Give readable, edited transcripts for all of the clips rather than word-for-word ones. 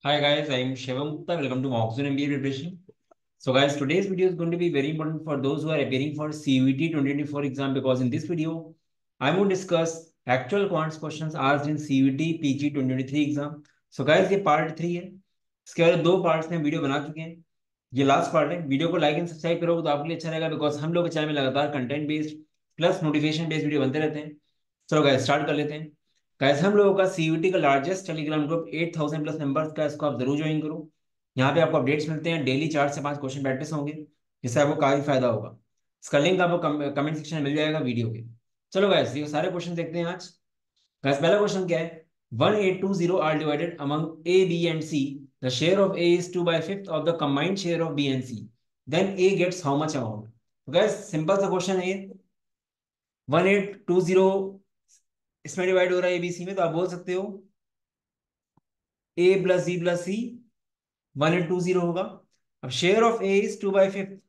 Hi guys, I am Shivam Gupta. Welcome to Moxon MBA Preparation. So guys, today's video is going to be very important for those who are appearing for CUET 2024 exam because in this video, I will discuss actual quants questions asked in CUET PG 2023 exam. So guys, ये part 3 है। इसके बाद दो parts में video बना चुके हैं। ये लास्ट पार्ट है। वीडियो को लाइक एंड सब्सक्राइब करोगे तो आपके लिए अच्छा रहेगा बिकॉज हम लोग के चैनल में लगातार content based plus motivation based video बनते रहते हैं। चलो गाइस स्टार्ट कर लेते हैं। गाइस हम लोगों का सीयूटी का largest Telegram group 8000 plus members का, इसको आप जरूर ज्वाइन करो। यहाँ पे आपको अपडेट्स मिलते हैं, डेली 4 से 5 क्वेश्चन प्रैक्टिस होंगे जिससे आपको काफी फायदा होगा। इसका लिंक आपको कमेंट सेक्शन में मिल जाएगा वीडियो के। चलो गाइस ये सारे क्वेश्चन देखते हैं आज। गाइस पहला क्वेश्चन क्या है? 1820 are divided among A B and C. The share of A is 2/5 of the combined share of B and C. Then A gets how much amount? तो गाइस सिंपल सा question है ये। 1820 इसमें divide हो रहा है एबीसी में, तो आप बोल सकते हो ए प्लस सी प्लस सी 1820 होगा। अब share of A is 2/5।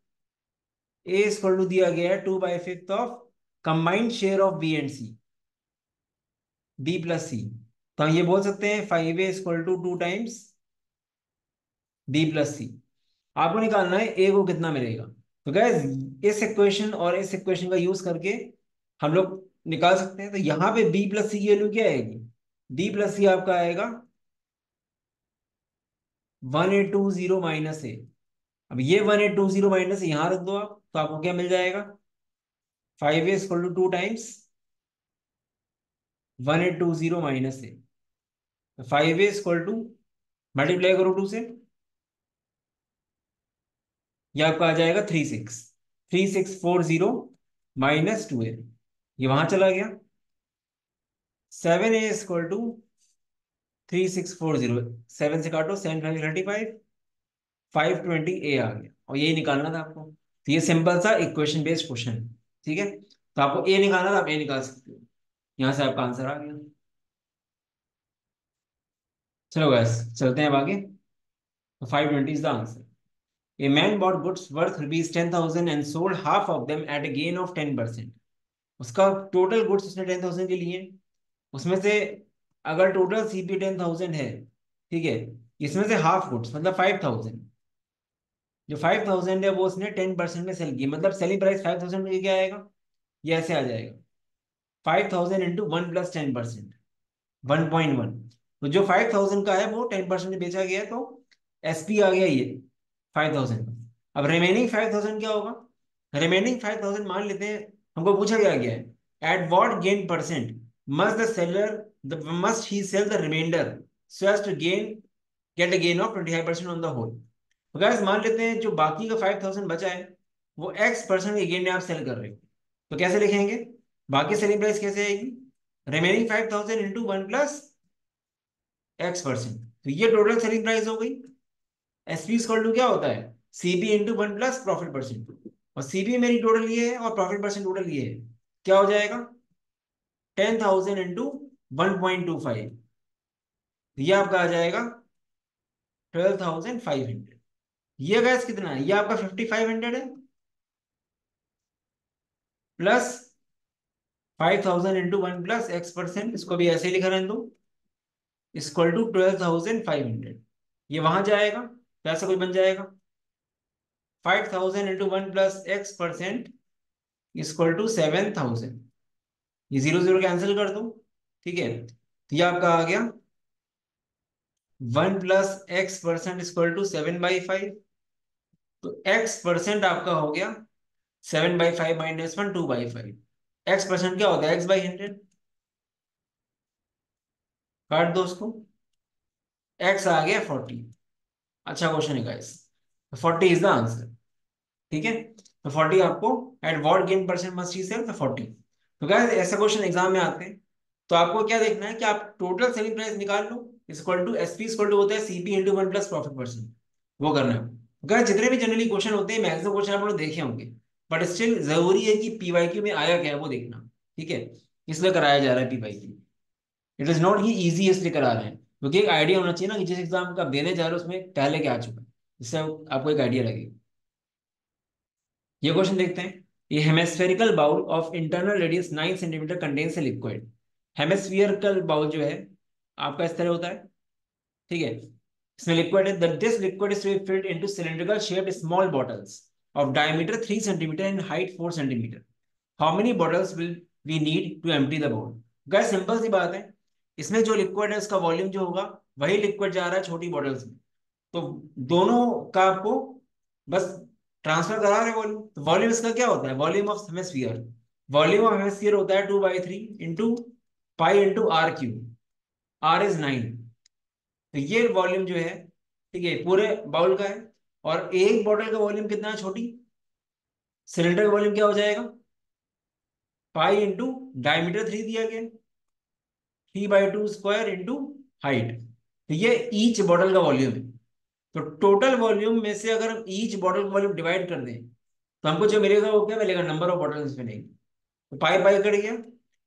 A equal to दिया गया है 2/5 of combined share of B and C, B plus C. तो हम ये बोल सकते हैं 5a equal to 2 times B plus C. आपको निकालना है ए को कितना मिलेगा। तो गैस इस इक्वेशन और इस इक्वेशन का यूज करके हम लोग निकाल सकते हैं। तो यहाँ पे बी प्लस सी की वैल्यू क्या आएगी? बी प्लस सी आपका आएगा 1820 माइनस ए। अब ये 1820 माइनस यहां रख दो आप, तो आपको क्या मिल जाएगा? 5a equal to 2 times 1820 minus A. 5a equal to multiply करो 2 से, ये आपका आ जाएगा 3640 माइनस 2a। ये वहां चला गया। 7a इक्वल टू 3640, 7 से काटो, 7×5 = 35, 520a आ गया और यही निकालना था आपको। तो ये सिंपल सा इक्वेशन बेस्ड क्वेश्चन है। ठीक है, तो आपको ए निकालना था, आप ए निकाल सकते हो। यहां से आपका आंसर आ गया। चलो गैस चलते हैं अब आगे। तो 520 is the answer. A man bought goods worth ₹10,000 and sold half of them at a gain of 10%। उसका टोटल गुड्स उसने 10,000 के लिए, उसमें से अगर टोटल सीपी 10,000 है, ठीक है, इसमें से हाफ गुड्स मतलब 5,000, जो 5,000 है वो उसने 10% में सेल की, मतलब सेलिंग प्राइस 5,000 में क्या आएगा? ये ऐसे आ जाएगा 5,000 इंटू 1 + 10%, 1.1। तो जो 5,000 का है वो 10% में बेचा गया है, तो एसपी आ गया ये 5,000 का। अब रिमेनिंग 5,000 क्या होगा? रिमेनिंग 5,000 मान लेते हैं, हमको पूछा गया है at what gain percent must the seller must he sell the remainder so as to get a gain of 25% on the whole. तो गाइस मान लेते हैं जो बाकी का 5,000 बचा है वो X% के गेन में आप सेल कर रहे हो। तो कैसे लिखेंगे? बाकी सेलिंग प्राइस कैसे आएगी? Remaining 5,000 into 1 + X%। तो ये टोटल सेलिंग प्राइस हो गई। एसपी इक्वल टू क्या होता है? CB into 1 + profit percent. और सीबी मेरी टोटल ये है और प्रॉफिट परसेंट टोटल ये है। क्या हो जाएगा? 10,000 इंटू 1.25। ये आपका आ जाएगा 12,500। ये गैस कितना है? ये आपका 5,500 है, प्लस 5,000 इंटू 1 + X%, इसको भी ऐसे ही लिखा रहने दो, इक्वल टू 12,500। ये वहां जाएगा तो ऐसा कुछ बन जाएगा 5,000 इंटू 1 + X% इक्वल टू 7,000। ये जीरो जीरो कैंसिल कर दो, ठीक है, तो ये आपका आ गया 1 + X% इक्वल टू 7/5। तो X% आपका हो गया 7/5 माइनस 1 2/5। X% क्या होता है? X/100। काट दो उसको, X आ गया 40। अच्छा क्वेश्चन है गाइस, 40 इज द आंसर। ठीक है, तो 40 आपको at what gain percent must he sell the 40। तो गाइस ऐसे क्वेश्चन एग्जाम में आते हैं, तो आपको क्या देखना है कि आप टोटल सेलिंग प्राइस निकाल लो, equal to SP equal to होता है सीपी इंटू 1 + प्रॉफिट परसेंट। वो करना है। गाइस जितने भी जनरली क्वेश्चन होते हैं मैक्सिमम क्वेश्चन आप लोग देखे होंगे, बट स्टिल जरूरी है कि पीवाईक्यू में आया क्या है वो देखना। ठीक है, इसलिए कराया जा रहा है पीवाईक्यू। इट इज नॉट कि इजी इसलिए करा रहे हैं, क्योंकि एक आइडिया होना चाहिए ना कि जिस एग्जाम का आप देने जा रहे हो उसमें पहले क्या आ चुका है, इससे आपको एक आइडिया लगेगा। ये क्वेश्चन देखते हैं। ये hemispherical bowl of internal radius 9 centimetre contains a liquid. Hemispherical bowl जो है आपका इस तरह होता है, ठीक है। इसमें लिक्विड है, that this liquid is to be filled into cylindrical shaped small bottles of diameter 3 centimeter and height 4 centimeter. How many bottles will we need to empty the bowl? गैस सिंपल सी बात है, इसमें जो लिक्विड है उसका volume जो होगा वही लिक्विड जा रहा है छोटी बॉटल्स में, तो दोनों का आपको बस ट्रांसफर करा रहे वॉल्यूम। तो वॉल्यूम इसका क्या होता है, volume of hemisphere, volume of hemisphere होता है 2/3 into pi into r cube, r is 9। तो ये वॉल्यूम जो है, ठीक है, पूरे बाउल का है। और एक बॉटल का वॉल्यूम कितना है, छोटी सिलेंडर का वॉल्यूम क्या हो जाएगा, पाई इंटू डायमीटर 3 दिया गया, 3/2 स्क्वायर इंटू हाइट। तो ये ईच बॉटल का वॉल्यूम है। तो टोटल वॉल्यूम में से अगर हम ईच बॉटल का वॉल्यूम डिवाइड कर दें तो हमको जो मिलेगा वो क्या मिलेगा, नंबर ऑफ बॉटल्स मिलेंगे। तो पाई पाई कट गया,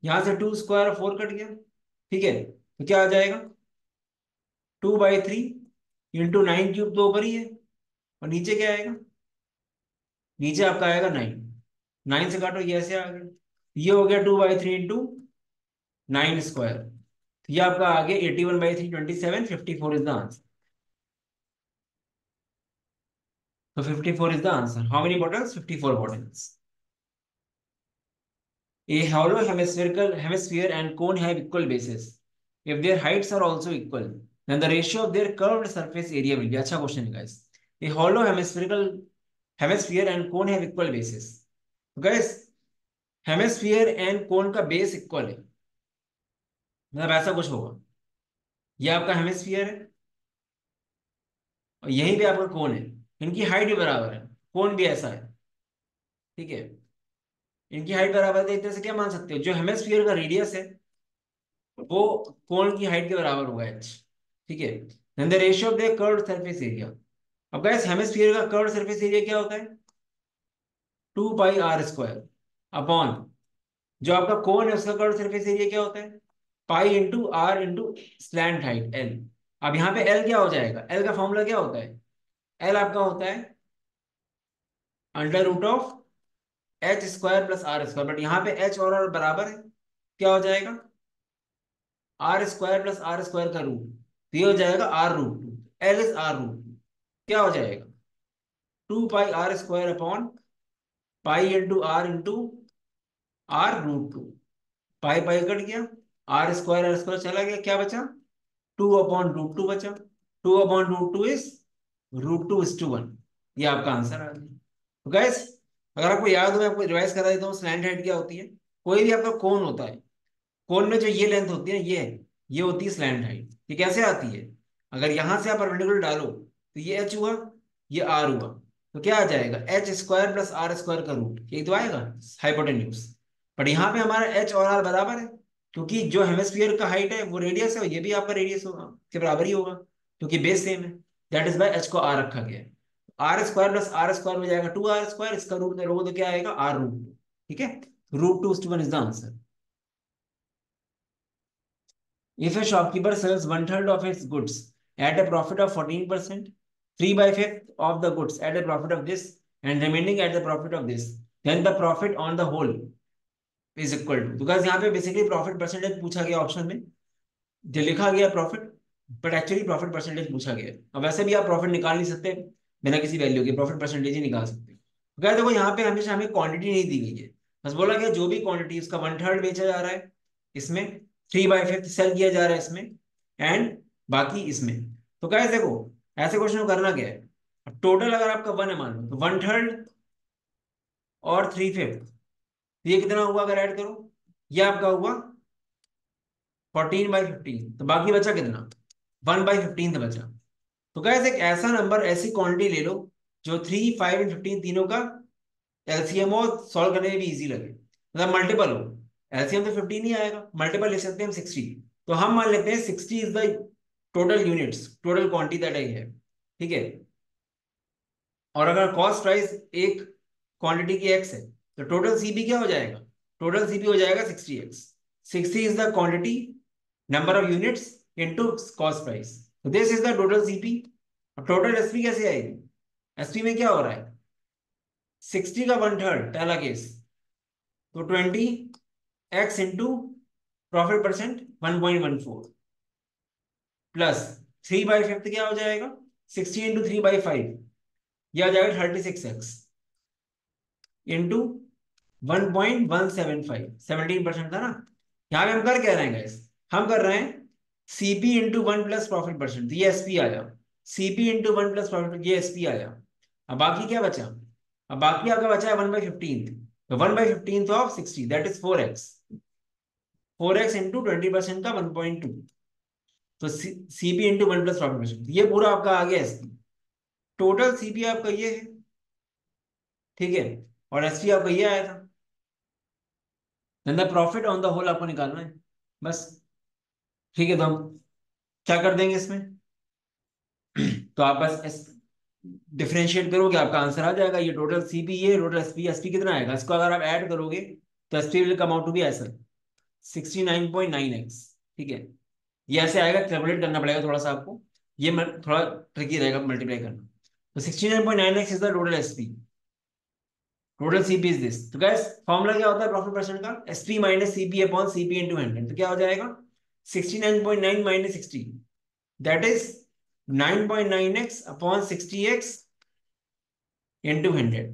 यहां से 2 स्क्वायर 4 कट गया, ठीक है, तो क्या आ जाएगा 2/3 इंटू 9 क्यूब, तो ऊपर ही है, और नीचे क्या आएगा, नीचे आपका आएगा 9, 9 से काटो, ये ऐसे आ गया, ये हो गया 2/3 इंटू 9 स्क्वायर, तो ये आपका आ गया 81/3 27, 54 इज द आंसर। तो 54 is the answer. How many bottles? 54 bottles. A hollow hemispherical hemisphere and cone have equal bases. If their heights are also equal, then the ratio of their curved surface area will be. अच्छा question है guys. A hollow hemispherical hemisphere and cone have equal bases. तो guys, hemisphere and कोन का base equal है, मतलब ऐसा कुछ होगा, ये आपका हेमिस्फीयर है और यहीं पे आपका कोन है, इनकी हाइट भी बराबर है, कोन भी ऐसा है, ठीक है, इनकी हाइट बराबर है। एक तरह से क्या मान सकते हो, जो हेमिस्फीयर का रेडियस है वो कोण की हाइट के बराबर होगा h, ठीक है। Then the ratio of the curved surface area. अब गाइस हेमिस्फीयर का कर्व्ड सरफेस एरिया क्या होता है, 2πr² अपॉन जो आपका कोन है उसका कर्व्ड सरफेस एरिया क्या होता है, pi into r into slant height l। अब यहाँ पे l क्या हो जाएगा, l का फॉर्मूला क्या होता है, l आपका होता है √ऑफ h² + r², बट यहाँ पे h और r बराबर है, क्या हो जाएगा r² + r² का रूट, तो ये हो जाएगा r√2, l इज r√2, क्या हो जाएगा 2πr² upon pi into r√2, पाई पाई कट गया, r² चला गया, क्या बचा 2/√2 बचा, 2/√2 इज √2:1, ये आपका आंसर आ गया। तो गैस अगर आपको याद हो, मैं आपको रिवाइज करा देता हूँ, स्लैंट हेड क्या होती है, कोई भी आपका कोन होता है, कोन में जो ये लेंथ होती है ये होती है स्लैंट हाइट। ये कैसे आती है, अगर यहां से आप परपेंडिकुलर डालो तो ये h हुआ, ये r हुआ, तो क्या आ जाएगा h² + r² का रूट, यही तो आएगा हाइपोटेन्यूज। बट यहाँ पे हमारा h और r बराबर है, क्योंकि जो हेमिस्फीयर का हाइट है वो रेडियस है और ये भी आपका रेडियस होगा, के बराबर ही होगा, क्योंकि बेस सेम है। दैट इज बाय h को r रखा गया है, r² + r² में जाएगा 2r², इसका रूट में रोगे तो क्या आएगा r√2, ठीक है, √2:1 is the answer. If a shopkeeper sells 1/3 of its goods at a profit of 14%, 3/5 of the goods at a profit of this, and remaining at the profit of this, then the profit on the whole is equal to, because यहाँ पे basically profit percentage पूछा गया option में, जो लिखा गया profit, but actually profit percentage पूछा गया। अब वैसे भी आप प्रॉफिट निकाल नहीं सकते बिना किसी वैल्यू के, प्रॉफिट परसेंटेज ही निकाल सकते हैं। तो देखो यहाँ पे हमेशा हमें क्वांटिटी नहीं दी गई है, बस बोला गया जो भी क्वांटिटी उसका 1/3 बेचा जा रहा है इसमें, 3/5 सेल किया जा रहा है इसमें, एंड बाकी इसमें। तो क्या देखो ऐसे क्वेश्चन को करना क्या है, अब टोटल अगर आपका 1 है मान लो, तो 1/3 और 3/5, तो ये कितना हुआ अगर ऐड करो, ये आपका हुआ 14/15, तो बाकी बचा कितना 1/15 बचा। तो गैस एक ऐसा नंबर, ऐसी क्वांटिटी ले लो जो 3, 5 एंड 15 तीनों का एलसीएम हो, सॉल्व करने में भी इजी लगे, मतलब मल्टीपल हो। एलसीएम तो 15 ही आएगा, मल्टीपल ले सकते हैं हम 60, तो हम मान लेते हैं 60 is the total units, total quantity that I है, ठीक है। और अगर कॉस्ट प्राइस एक क्वांटिटी की एक्स है तो टोटल सीपी क्या हो जाएगा, टोटल सीपी हो जाएगा 60x, 60 is the quantity number of units into cost price, तो this is the total CP. अब टोटल एसपी कैसे आएगी, एसपी में क्या हो रहा है 60 का 1/3 पहला केस, तो 20x into profit percent 1.14 plus 3/5 क्या हो जाएगा, 60 × 3/5, यह आ जाएगा 36x इंटू 1.175, 17% था ना। यहाँ पे हम कर क्या रहे हैं गाइस, हम कर रहे हैं सीपी इंटू 1 + प्रॉफिट परसेंट, ये एसपी आया। सीपी इंटू 1 + प्रॉफिट, ये एसपी आया। अब बाकी क्या बचा, अब बाकी आपका बचा है 1/15, तो 1/15 of 60 that is 4x, 4x into 20% का 1.2, तो सीपी इंटू 1 + प्रॉफिट परसेंट, ये पूरा आपका आ गया एसपी। टोटल सीपी आपका ये है, ठीक है, और एसपी आपका ये आया था। The profit on the whole आपको निकालना है बस। ठीक है, तो हम क्या कर देंगे इसमें, तो आप बस डिफरेंशिएट करोगे, आपका आंसर आ जाएगा। ये टोटल सीपी, ये टोटल एसपी, एसपी कितना आएगा, इसको अगर आप ऐड करोगे तो SP will come out to be ऐसा, 69.9x। ठीक है, ये ऐसे आएगा, कैलकुलेट करना पड़ेगा थोड़ा सा आपको, ये थोड़ा ट्रिकी रहेगा मल्टीप्लाई करना। तो 69.9x is the total SP, total CP is this. तो गैस फॉर्मूला क्या होता है प्रॉफिट परसेंट का, SP minus CP upon CP into 100, तो क्या हो जाएगा 69.9 minus 60, that is 9.9x upon 60x into 100।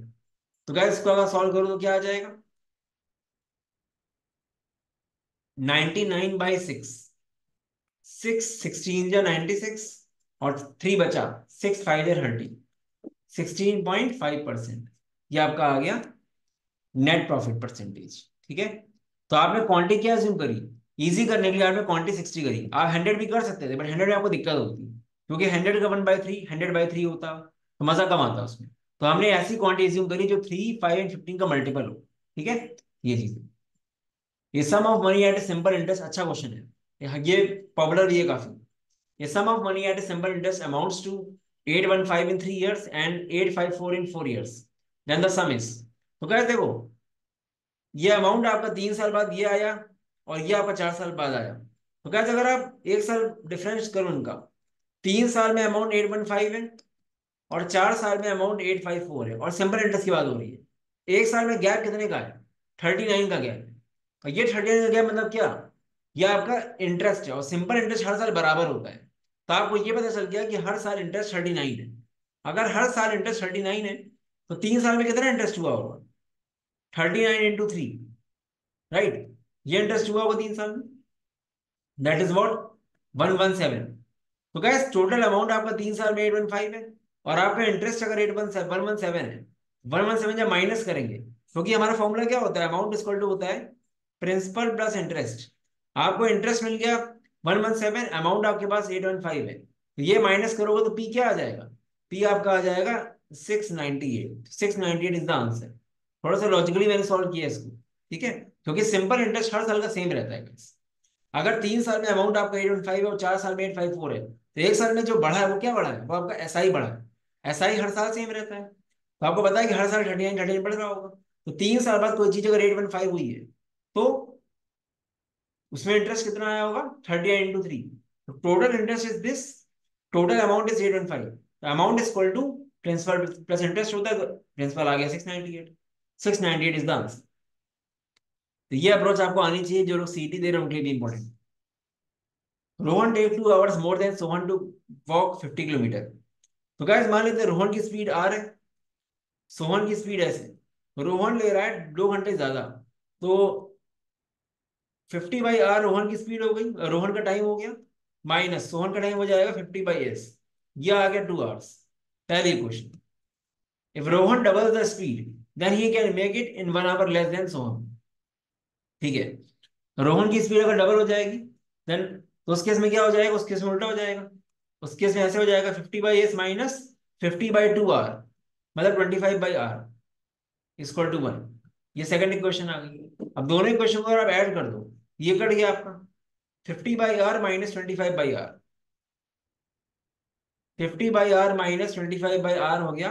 तो गैस इसको अगर सॉल्व करो तो क्या आ जाएगा, 99/6, 6 16 या 96, और 3 बचा, 6 5 30, 16.5%, ये आपका आ गया नेट प्रॉफिट परसेंटेज। ठीक है, तो आपने क्वांटिटी क्या अज्यूम करी, इजी करने के लिए आपने क्वांटिटी 60 करी। आप 100 भी कर सकते थे, बट 100 में आपको दिक्कत होती, क्योंकि 100 का 1/3 100/3 होता, तो मजा कम आता उसमें। तो हमने ऐसी क्वांटिटी अज्यूम करी जो 3 5 एंड 15 का मल्टीपल हो। ठीक है, ये चीज, ये sum of money at a simple interest, अच्छा क्वेश्चन है ये पॉपुलर भी है काफी। ये sum of money at a simple interest amounts to 815 in 3 years and 854 in 4 years. Then the sum is, तो क्या देखो, ये अमाउंट आपका 3 साल बाद ये आया, और ये आपका 4 साल बाद आया। तो क्या अगर आप 1 साल डिफरेंस करो उनका, 3 साल में अमाउंट 815 है, और 4 साल में अमाउंट 854 है, और सिंपल इंटरेस्ट की बात हो रही है। 1 साल में गैप कितने का है, 39 का गैप है। और ये 39 का गैप मतलब क्या, ये आपका इंटरेस्ट है, और सिंपल इंटरेस्ट हर साल बराबर होता है। तो आपको ये पता चल गया कि हर साल इंटरेस्ट 39 है। अगर हर साल इंटरेस्ट 39 है, तो 3 साल में कितना इंटरेस्ट हुआ होगा, 39 × 3, राइट। ये इंटरेस्ट हुआ होगा 3 साल में, दैट इज वॉट 117। तो गैस टोटल अमाउंट आपका 3 साल में 815 है, और आपका इंटरेस्ट अगर 117 है, 117 जब माइनस करेंगे, क्योंकि हमारा फॉर्मूला क्या होता है, अमाउंट इक्वल टू होता है प्रिंसिपल प्लस इंटरेस्ट। आपको इंटरेस्ट मिल गया 117, अमाउंट आपके पास 815 है, तो ये माइनस करोगे तो पी क्या आ जाएगा, पी आपका आ जाएगा 698। 698 इज द आंसर। थोड़ा सा लॉजिकली मैंने सॉल्व किया इसको, ठीक है, क्योंकि सिंपल इंटरेस्ट हर साल का सेम रहता है guys। अगर 3 साल में अमाउंट आपका 815 है और 4 साल में 854 है, तो 1 साल में जो बढ़ा है वो क्या बढ़ा है, वो आपका एसआई बढ़ा है। एसआई हर साल सेम रहता है, तो आपको पता है कि हर साल 39 बढ़ रहा होगा। तो 3 साल बाद कोई चीज अगर 815 हुई है, तो उसमें इंटरेस्ट कितना आया होगा, 39 × 3। तो total interest is this, total amount is 815, amount is equal to principal plus interest होता है, तो प्रिंसिपल आ गया 698। 698 इज द आंसर। तो ये अप्रोच आपको आनी चाहिए, जो लोग सीटी दे रहे हैं उनके लिए भी important. Rohan take 2 hours more than Sohan to walk 50 kilometre. तो गाइस मान लेते हैं रोहन की स्पीड आर है, सोहन की स्पीड ऐसे, रोहन ले रहा है 2 घंटे ज्यादा, तो 50/r रोहन की स्पीड हो गई, रोहन का टाइम हो गया, माइनस सोहन का टाइम हो जाएगा 50/s, ये आ गया 2 hours। पहली question, if Rohan double the speed then he can make it in 1 hour less than Sohan. ठीक है, रोहन की स्पीड अगर डबल हो जाएगी, देन तो उस केस में क्या हो जाएगा, उस केस में उल्टा हो जाएगा। उस केस में ऐसे हो जाएगा 50/s माइनस 50/2r, मतलब 25/r इक्वल टू 1। ये सेकंड इक्वेशन आ गई। अब दोनों इक्वेशन को अगर आप ऐड कर दो, ये कट गया आपका 50/r minus 25/r, 50/r minus 25/r हो गया।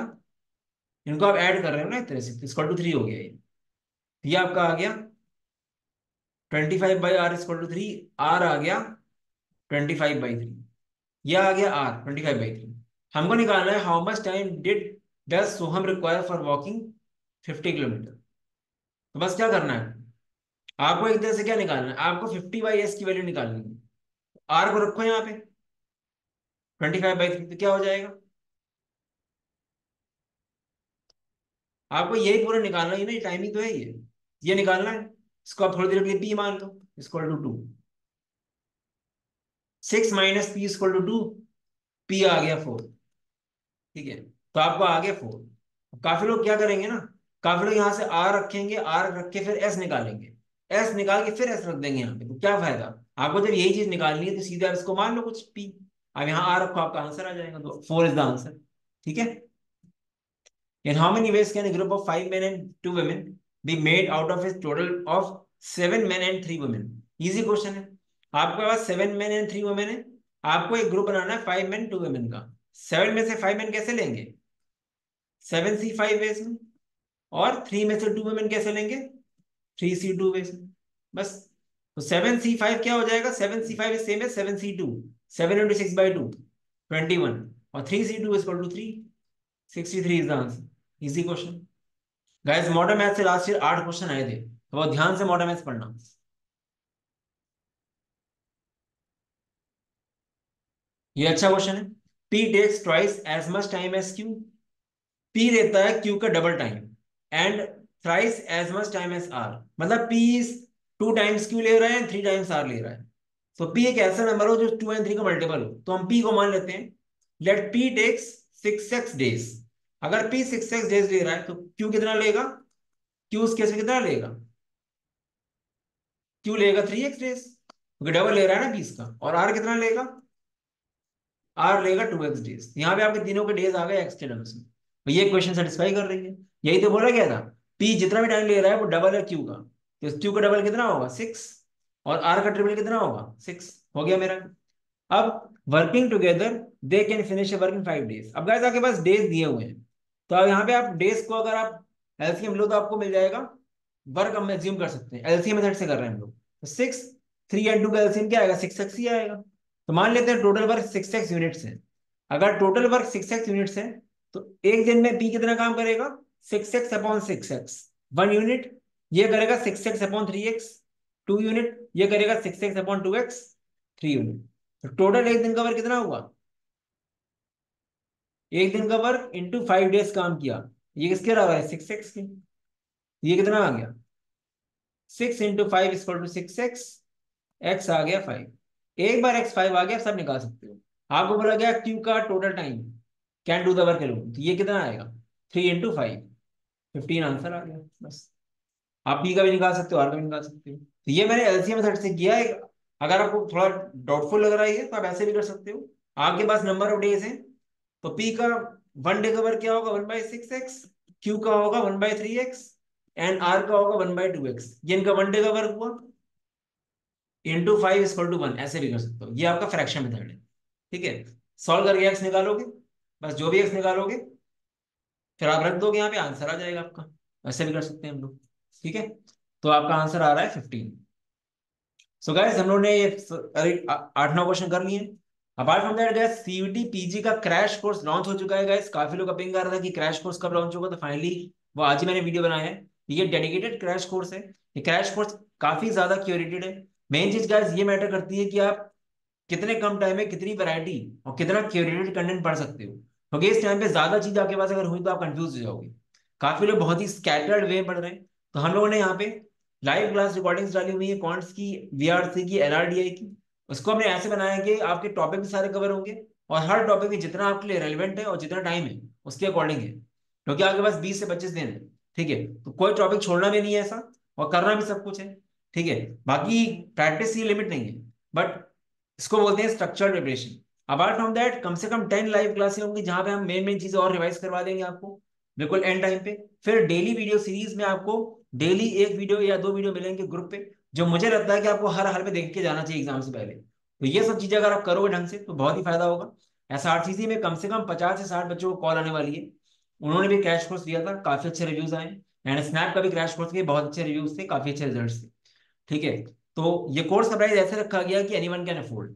इनको आप ऐड कर रहे हो ना एक तरह से, इक्वल टू 3 हो गया ये आपका आ गया 25/r इक्वल टू 3, आर आ गया 25/3, यह आ गया आर 25/3। हमको निकालना है how much time did does Soham require for walking 50 kilometre. तो बस क्या करना है आपको, एक तरह से क्या निकालना है आपको, 50/s की वैल्यू निकालनी है। आर को रखो यहाँ पे 25/3 तो क्या हो जाएगा? आपको यही पूरा निकालना ही ना, ये टाइमिंग तो है ये निकालना है। इसको आप थोड़ी देर के लिए पी मान लो, इक्वल टू 2। 6 - p = 2, पी आ गया 4। ठीक है, तो आपको आ गया 4। काफी लोग क्या करेंगे ना, काफी लोग यहाँ से आर रखेंगे, आर रख के फिर एस निकालेंगे, एस निकाल के फिर एस रख देंगे यहाँ पे, तो क्या फायदा? आपको जब यही चीज निकालनी है तो सीधे आप इसको मान लो कुछ पी। अब यहाँ आर रखो, आपका आंसर आ जाएगा, तो 4 इज द आंसर। ठीक है। In how many ways can a group of 5 men and 2 women be made out of a total of 7 men and 3 women? Easy question है। आपके पास 7 men and 3 women है, आपको एक ग्रुप बनाना है 5 men 2 women का। 7 में से 5 men कैसे लेंगे? 7C5 वेज में। और 3 में से 2 women कैसे लेंगे? 3C2 वेज में। बस। तो 7C5 क्या हो जाएगा? 7C5 सेम है 7C2। 7 × 6/2 21, और 3C2 = 3। 63 is the answer. Easy question. Guys modern math से लास्ट ईयर 8 क्वेश्चन आए थे, तो बहुत ध्यान से मॉडर्न मैथ पढ़ना। ये अच्छा क्वेश्चन है। P takes twice as much time as Q। P लेता है Q का double time, and thrice as much time as R। मतलब P 2 टाइम्स Q ले रहा है, 3 टाइम्स R ले रहा है। तो P एक ऐसा नंबर हो जो 2 और 3 का मल्टीपल हो, तो हम P को मान लेते हैं। Let P takes 6x days. अगर P 6x डेज ले रहा है तो Q कितना लेगा? Q उस केस में कितना लेगा? Q लेगा 3x डेज, क्योंकि डबल ले रहा है ना 20 का। और R कितना लेगा? R लेगा 2x डेज। यहाँ पे आपके तीनों के डेज आ गए एक्स के टर्म्स में, तो ये क्वेश्चन सेटिस्फाई कर रही है। यही तो बोला गया था, P जितना भी टाइम ले रहा है वो डबल है Q का, तो Q का डबल कितना होगा? 6। और R का ट्रिपल कितना होगा? 6। हो गया मेरा। अब working together they can finish work in 5 days. अब गाइस आपके पास डेज दिए हुए हैं, तो अब यहाँ पे आप डेज को अगर आप एलसीएम लो तो आपको मिल जाएगा वर्क। हम एज्यूम कर सकते हैं, एलसीएम मेथड से कर रहे हैं हम लोग, तो 6, 3 और 2 का एलसीएम क्या आएगा? 6x ही आएगा। तो मान लेते हैं टोटल वर्क 6x यूनिट्स है। अगर टोटल वर्क 6x यूनिट्स है, तो एक दिन में पी कितना काम करेगा? 6x/6x 1 unit. ये करेगा 6x/3x 2 यूनिट। ये करेगा 6x/2x 3 यूनिट। तो टोटल एक दिन का वर्क कितना हुआ? एक दिन का वर्क इंटू 5 डेज काम किया। ये किसके बराबर है? 6x के। ये कितना आ गया? 6 × 5 = 6x। एक्स आ गया 5। एक बार एक्स 5 आ गया, सब निकाल सकते हो। आपको बोला गया क्यू का total time can do the work alone, तो ये कितना आएगा? 3 × 5, 15 आंसर आ गया। बस। आप पी का भी निकाल सकते हो, आर का भी निकाल सकते हो। तो ये मैंने एलसीएम मेथड से किया है। अगर आपको थोड़ा डाउटफुल लग रहा है तो आप ऐसे भी कर सकते हो। आपके पास नंबर ऑफ डेज है, तो पी का 1 डे का वर्क क्या होगा? 1/6x। क्यू का होगा 1/3x। एंड आर का होगा 1/2x। ये इनका 1 डे का वर्क हुआ, इंटू 5 = 1। ऐसे भी कर सकते हो, ये आपका फ्रैक्शन मेथड है। ठीक है। सॉल्व करके एक्स निकालोगे, बस जो भी एक्स निकालोगे फिर आप रख दोगे यहाँ पे, आंसर आ जाएगा आपका। ऐसे भी कर सकते हैं हम लोग। ठीक है। तो आपका आंसर आ रहा है 15। सो गाइस हम लोग ने ये 8-9 क्वेश्चन कर लिए। Apart from that guys CUT PG का क्रैश कोर्स लॉन्च हो चुका है। गाइस काफी लोग अपिंग कर रहे थे कि क्रैश कोर्स कब लॉन्च होगा, तो फाइनली वो आज ही मैंने वीडियो बनाया है। ये डेडिकेटेड क्रैश कोर्स है। ये क्रैश कोर्स काफी ज्यादा क्यूरेटेड है। मेन चीज गाइस ये मैटर करती है कि आप कितने कम टाइम में कितनी वैरायटी और कितना क्यूरेटेड कंटेंट पढ़ सकते हो, क्योंकि इस टाइम पे ज्यादा चीज आपके पास अगर हुई तो आप कंफ्यूज हो जाओगे। काफी लोग बहुत ही स्कैटर्ड वे में पढ़ रहे हैं। तो हम लोगों ने यहाँ पे लाइव क्लास रिकॉर्डिंग्स डाली हुई है, कॉन्ट्स की, वीआरसी की, एलआरडीआई की। उसको हमने ऐसे बनाया कि आपके टॉपिक भी सारे कवर होंगे, और हर टॉपिक में जितना आपके लिए रेलिवेंट है और जितना टाइम है उसके अकॉर्डिंग है, क्योंकि आपके पास 20 से 25 दिन है। ठीक है, तो कोई टॉपिक छोड़ना भी नहीं है ऐसा, और करना भी सब कुछ है। ठीक है। बाकी प्रैक्टिस की लिमिट नहीं है, बट इसको बोलते हैं structured preparation. Apart from that come से कम 10 लाइव क्लासेस होंगी, जहां पे हम मेन मेन चीजें और रिवाइज करवा देंगे आपको बिल्कुल एंड टाइम पे। फिर डेली वीडियो सीरीज में आपको डेली एक वीडियो या 2 वीडियो मिलेंगे ग्रुप पे, जो मुझे लगता है कि आपको हर हाल में देख के जाना चाहिए एग्जाम से पहले। तो ये सब चीजें अगर आप करोगे ढंग से तो बहुत ही फायदा होगा। SRCC में कम से कम 50 से 60 बच्चों को कॉल आने वाली है। उन्होंने भी क्रैश कोर्स दिया था, काफी अच्छे रिव्यूज आए। एंड स्नैप का भी क्रैश कोर्स के बहुत अच्छे रिव्यूज थे, काफी अच्छे रिजल्ट्स थे। ठीक है। तो ये कोर्स का प्राइस ऐसे रखा गया कि एनीवन कैन अफोर्ड,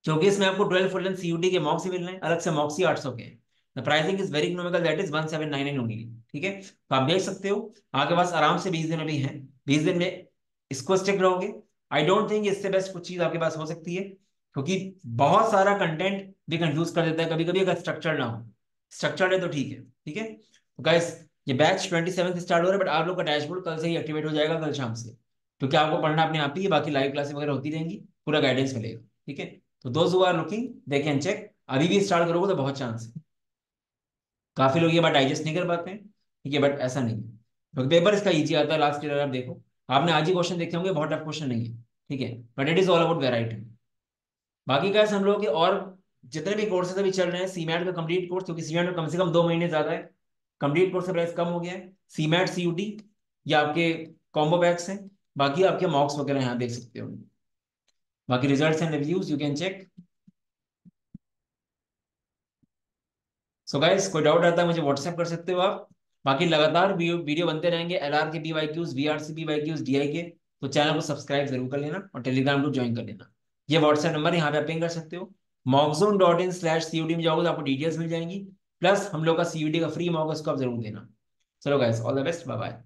क्योंकि इसमें आपको 12 फुल लेंथ सीयूटी के मॉक्स ही मिल रहे हैं, अलग से मॉक्स ही 800 के हैं। The pricing is very economical, that is 1799 only. ठीक है, तो आप देख सकते हो आपके पास आराम से 20 दिन अभी हैं। 20 दिन में इसको स्टिक रहोगे, आई डोंट थिंक इससे बेस्ट कुछ चीज आपके पास हो सकती है। क्योंकि बहुत सारा कंटेंट भी कंफ्यूज कर देता है कभी कभी, अगर स्ट्रक्चर ना हो। स्ट्रक्चर्ड है तो ठीक है, ठीक है। तो गाइस, ये बैच 27 से स्टार्ट हो रहा है, बट आप लोग का डैशबोर्ड कल से ही एक्टिवेट हो जाएगा, कल शाम से। क्योंकि आपको पढ़ना अपने आप ही है, बाकी लाइव क्लासेस वगैरह होती रहेंगी, पूरा गाइडेंस मिलेगा, ठीक है। तो दोस्त who are looking they can check, अभी भी स्टार्ट करोगे तो बहुत चांस है। काफी लोग ये बात डाइजेस्ट नहीं कर पाते हैं, ठीक है, बट ऐसा नहीं है, क्योंकि पेपर इसका इजी आता है लास्ट ईयर। आप देखो, आपने आज ही क्वेश्चन देखे होंगे, बहुत टफ क्वेश्चन नहीं है, ठीक है, but it is all about variety. बाकी का हम लोग के और जितने भी कोर्सेज अभी चल रहे हैं, सीमैट का कंप्लीट कोर्स, क्योंकि सीमैट में कम से कम 2 महीने ज्यादा है, कंप्लीट कोर्स का प्राइस कम हो गया है। सीमैट सीयूटी या आपके कॉम्बो बैग्स हैं, बाकी आपके मॉक्स वगैरह यहाँ देख सकते हो। बाकी results and reviews you can check. So guys, कोई डाउट आता है मुझे व्हाट्सएप कर सकते हो आप। बाकी लगातार वीडियो बनते रहेंगे, एलआर के BYQs, VRC BYQs, DI के। तो चैनल को सब्सक्राइब जरूर कर लेना और टेलीग्राम ग्रुप ज्वाइन कर लेना। ये व्हाट्सएप नंबर यहाँ पे आप पिंग कर सकते हो। mockzone.in/CUD में जाओगे तो आपको डिटेल्स मिल जाएंगी। प्लस हम लोग का CUD का फ्री मॉक, उसको आप जरूर देना। चलो guys, all the best, bye bye.